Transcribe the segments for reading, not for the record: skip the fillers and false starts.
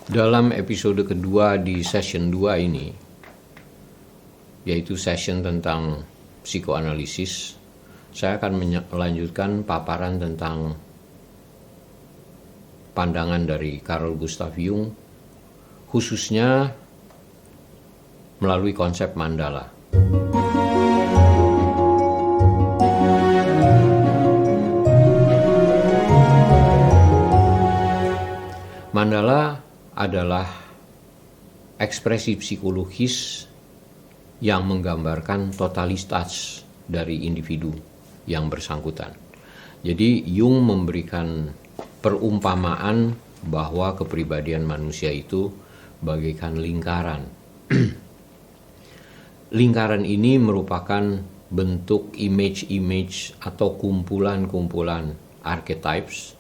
Dalam episode kedua di session 2 ini, yaitu session tentang psikoanalisis, saya akan melanjutkan paparan tentang pandangan dari Carl Gustav Jung, khususnya melalui konsep mandala. Mandala adalah ekspresi psikologis yang menggambarkan totalitas dari individu yang bersangkutan. Jadi Jung memberikan perumpamaan bahwa kepribadian manusia itu bagaikan lingkaran. Lingkaran ini merupakan bentuk image-image atau kumpulan-kumpulan archetypes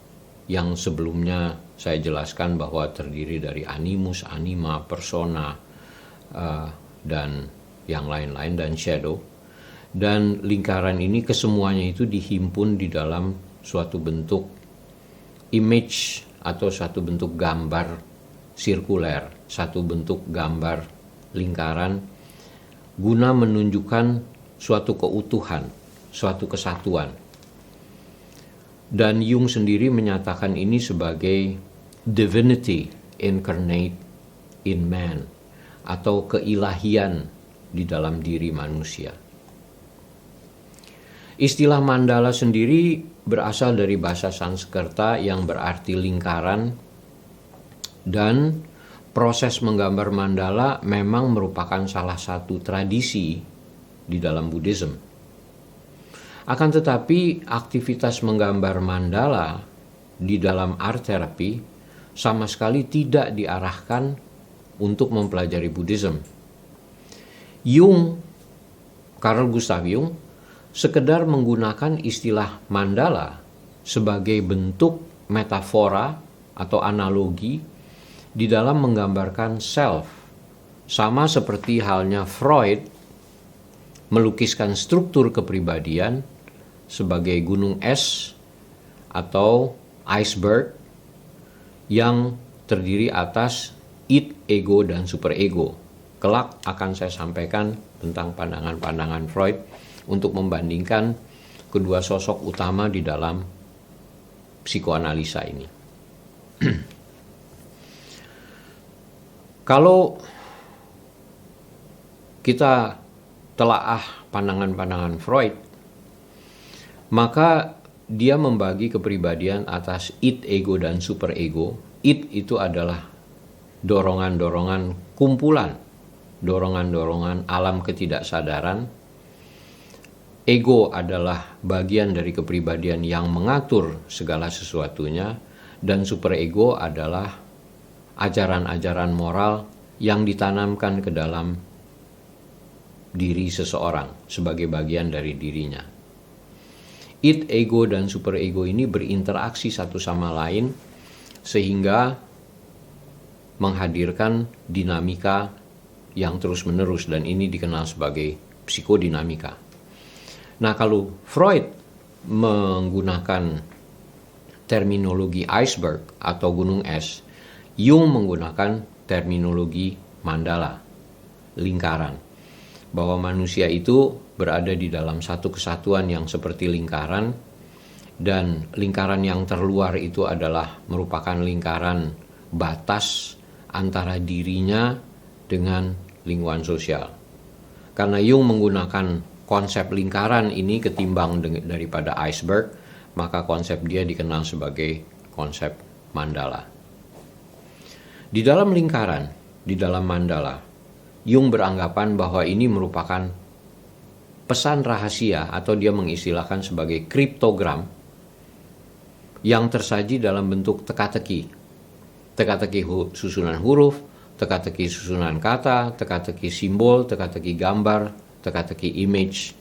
yang sebelumnya saya jelaskan bahwa terdiri dari animus, anima, persona, dan yang lain-lain, dan shadow. Dan lingkaran ini kesemuanya itu dihimpun di dalam suatu bentuk image atau suatu bentuk gambar sirkuler, satu bentuk gambar lingkaran guna menunjukkan suatu keutuhan, suatu kesatuan. Dan Jung sendiri menyatakan ini sebagai divinity incarnate in man, atau keilahian di dalam diri manusia. Istilah mandala sendiri berasal dari bahasa Sanskerta yang berarti lingkaran, dan proses menggambar mandala memang merupakan salah satu tradisi di dalam Buddhism. Akan tetapi aktivitas menggambar mandala di dalam art therapy sama sekali tidak diarahkan untuk mempelajari Buddhism. Carl Gustav Jung sekedar menggunakan istilah mandala sebagai bentuk metafora atau analogi di dalam menggambarkan self, sama seperti halnya Freud melukiskan struktur kepribadian sebagai gunung es atau iceberg yang terdiri atas id, ego, dan superego. Kelak akan saya sampaikan tentang pandangan-pandangan Freud untuk membandingkan kedua sosok utama di dalam psikoanalisa ini. Kalau kita telaah pandangan-pandangan Freud, maka dia membagi kepribadian atas id, ego, dan superego. Id itu adalah dorongan-dorongan kumpulan, dorongan-dorongan alam ketidaksadaran. Ego adalah bagian dari kepribadian yang mengatur segala sesuatunya, dan superego adalah ajaran-ajaran moral yang ditanamkan ke dalam diri seseorang sebagai bagian dari dirinya. Id, ego, dan superego ini berinteraksi satu sama lain sehingga menghadirkan dinamika yang terus-menerus, dan ini dikenal sebagai psikodinamika. Nah, kalau Freud menggunakan terminologi iceberg atau gunung es, Jung menggunakan terminologi mandala, lingkaran. Bahwa manusia itu berada di dalam satu kesatuan yang seperti lingkaran, dan lingkaran yang terluar itu adalah merupakan lingkaran batas antara dirinya dengan lingkungan sosial. Karena Jung menggunakan konsep lingkaran ini ketimbang daripada iceberg, maka konsep dia dikenal sebagai konsep mandala. Di dalam lingkaran, di dalam mandala, Jung beranggapan bahwa ini merupakan pesan rahasia, atau dia mengistilahkan sebagai kriptogram yang tersaji dalam bentuk teka-teki. Teka-teki susunan huruf, teka-teki susunan kata, teka-teki simbol, teka-teki gambar, teka-teki image.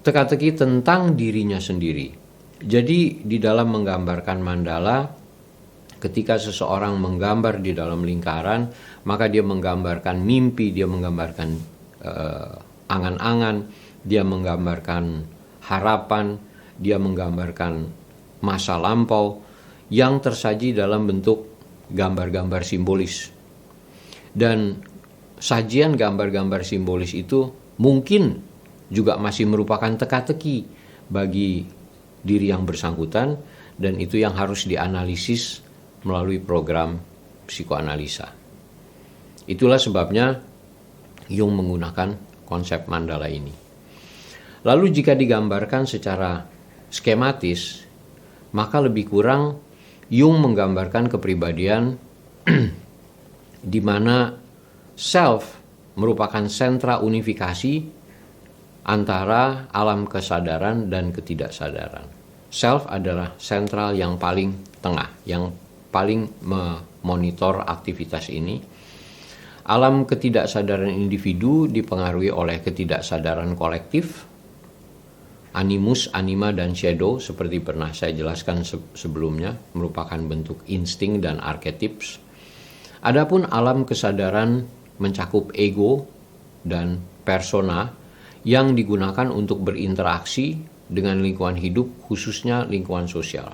Teka-teki tentang dirinya sendiri. Jadi di dalam menggambarkan mandala, ketika seseorang menggambar di dalam lingkaran, maka dia menggambarkan mimpi, dia menggambarkan angan-angan, dia menggambarkan harapan, dia menggambarkan masa lampau yang tersaji dalam bentuk gambar-gambar simbolis. Dan sajian gambar-gambar simbolis itu mungkin juga masih merupakan teka-teki bagi diri yang bersangkutan, dan itu yang harus dianalisis melalui program psikoanalisa. Itulah sebabnya Jung menggunakan konsep mandala ini. Lalu jika digambarkan secara skematis, maka lebih kurang Jung menggambarkan kepribadian di mana self merupakan sentra unifikasi antara alam kesadaran dan ketidaksadaran. Self adalah sentral yang paling tengah, yang paling memonitor aktivitas ini. Alam ketidaksadaran individu dipengaruhi oleh ketidaksadaran kolektif, animus, anima, dan shadow seperti pernah saya jelaskan sebelumnya, merupakan bentuk insting dan archetypes. Adapun alam kesadaran mencakup ego dan persona yang digunakan untuk berinteraksi dengan lingkungan hidup, khususnya lingkungan sosial.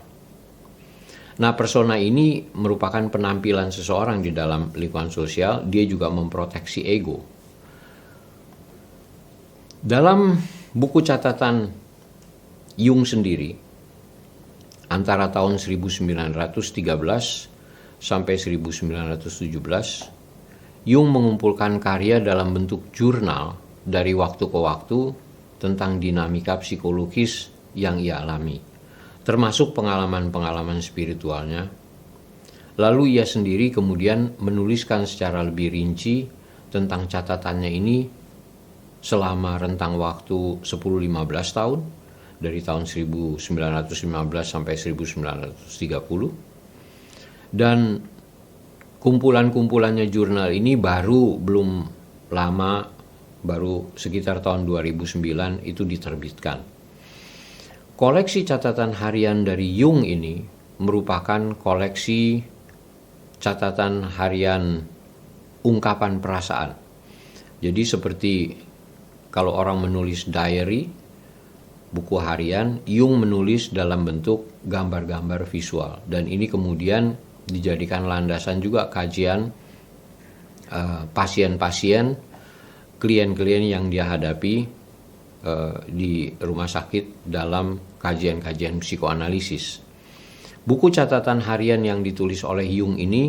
Nah, persona ini merupakan penampilan seseorang di dalam lingkungan sosial. Dia juga memproteksi ego. Dalam buku catatan Jung sendiri, antara tahun 1913 sampai 1917, Jung mengumpulkan karya dalam bentuk jurnal dari waktu ke waktu tentang dinamika psikologis yang ia alami, termasuk pengalaman-pengalaman spiritualnya. Lalu ia sendiri kemudian menuliskan secara lebih rinci tentang catatannya ini selama rentang waktu 10-15 tahun, dari tahun 1915 sampai 1930. Dan kumpulan-kumpulannya jurnal ini belum lama, baru sekitar tahun 2009 itu diterbitkan. Koleksi catatan harian dari Jung ini merupakan koleksi catatan harian ungkapan perasaan. Jadi seperti kalau orang menulis diary, buku harian, Jung menulis dalam bentuk gambar-gambar visual. Dan ini kemudian dijadikan landasan juga kajian pasien-pasien, klien-klien yang dia hadapi di rumah sakit dalam kajian-kajian psikoanalisis. Buku catatan harian yang ditulis oleh Jung ini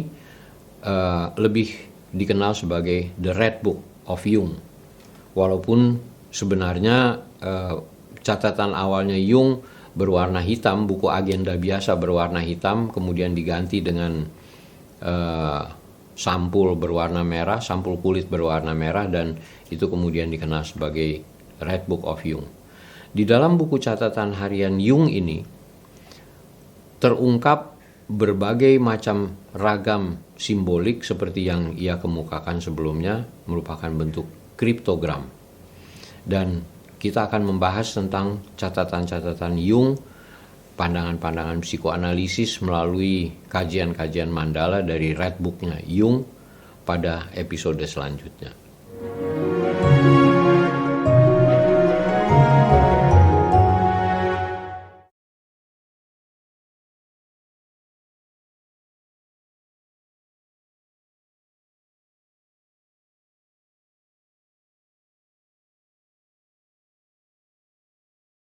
lebih dikenal sebagai The Red Book of Jung. Walaupun sebenarnya catatan awalnya Jung berwarna hitam, buku agenda biasa berwarna hitam, kemudian diganti dengan sampul berwarna merah, sampul kulit berwarna merah, dan itu kemudian dikenal sebagai Red Book of Jung. Di dalam buku catatan harian Jung ini terungkap berbagai macam ragam simbolik seperti yang ia kemukakan sebelumnya, merupakan bentuk kriptogram. Dan kita akan membahas tentang catatan-catatan Jung, pandangan-pandangan psikoanalisis melalui kajian-kajian mandala dari Red Book-nya Jung pada episode selanjutnya.